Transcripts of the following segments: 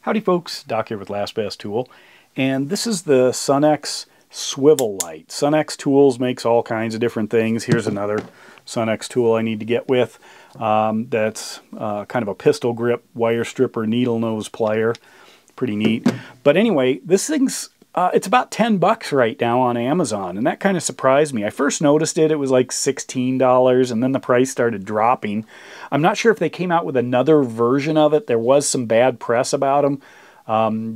Howdy folks, Doc here with Last Best Tool, and this is the Sunex swivel light. Sunex Tools makes all kinds of different things. Here's another Sunex tool I need to get with. That's kind of a pistol grip wire stripper needle nose plier. Pretty neat. But anyway, this thing's it's about 10 bucks right now on Amazon, and that kind of surprised me. I first noticed it was like $16, and then the price started dropping. I'm not sure if they came out with another version of it. There was some bad press about them.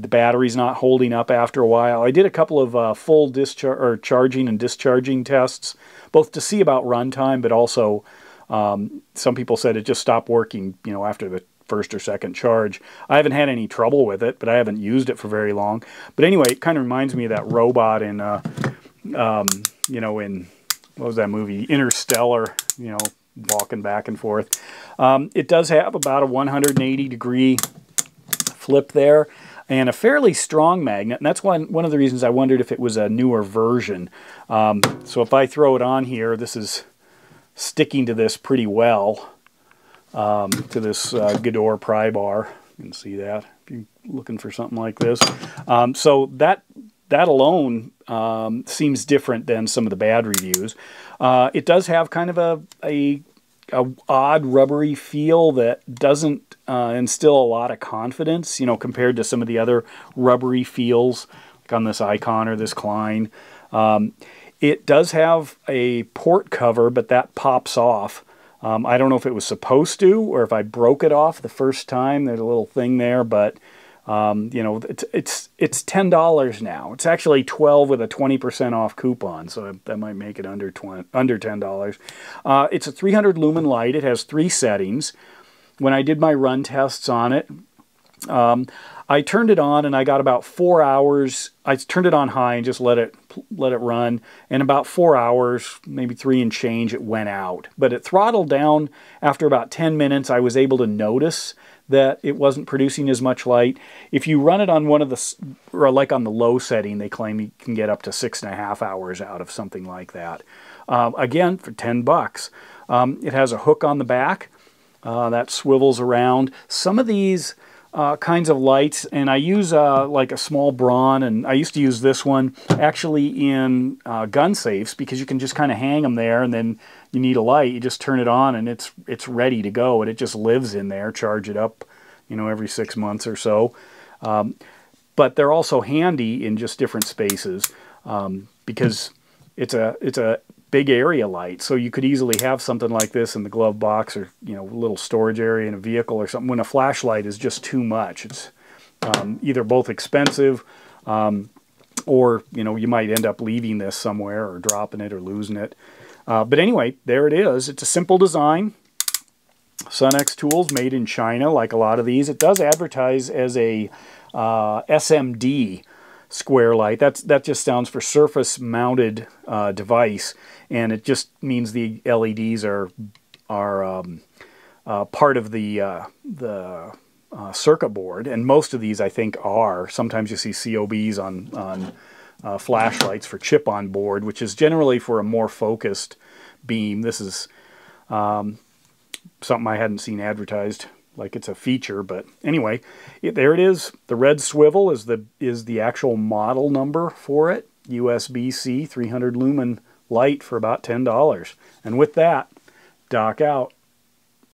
The battery's not holding up after a while. I did a couple of full charging and discharging tests, both to see about runtime, but also some people said it just stopped working, after the first or second charge. I haven't had any trouble with it, but I haven't used it for very long. But anyway, it kind of reminds me of that robot in, in, what was that movie? Interstellar, walking back and forth. It does have about a 180-degree flip there and a fairly strong magnet, and that's one of the reasons I wondered if it was a newer version. So if I throw it on here, this is sticking to this pretty well. To this Gador pry bar. You can see that if you're looking for something like this. So that alone seems different than some of the bad reviews. It does have kind of a odd rubbery feel that doesn't instill a lot of confidence, compared to some of the other rubbery feels like on this Icon or this Klein. It does have a port cover, but that pops off. I don't know if it was supposed to or if I broke it off the first time. There's a little thing there, but it's $10 now. It's actually $12 with a 20% off coupon, so that might make it under $10. It's a 300 lumen light. It has 3 settings. When I did my run tests on it, I turned it on and I got about 4 hours. I turned it on high and just let it run. And about 4 hours, maybe 3 and change, it went out. But it throttled down after about 10 minutes. I was able to notice that it wasn't producing as much light. If you run it on one of the, or like on the low setting, they claim you can get up to 6.5 hours out of something like that. Again, for 10 bucks. It has a hook on the back that swivels around. Some of these kinds of lights, and I use like a small Braun, and I used to use this one actually in gun safes because you can just kind of hang them there, and then you need a light, you just turn it on and it's ready to go, and it just lives in there. Charge it up, every 6 months or so. But they're also handy in just different spaces because it's a big area light, so you could easily have something like this in the glove box or a little storage area in a vehicle or something when a flashlight is just too much. It's either both expensive or you might end up leaving this somewhere or dropping it or losing it. But anyway, there it is. It's a simple design. Sunex Tools, made in China, like a lot of these. It does advertise as a SMD square light. That just stands for surface mounted device, and it just means the LEDs are part of the circuit board, and most of these I think are. Sometimes you see COBs on flashlights for chip on board, which is generally for a more focused beam. This is something I hadn't seen advertised like it's a feature, but anyway, there it is. The red swivel is the actual model number for it. USB-C 300 lumen light for about $10. And with that, Doc out.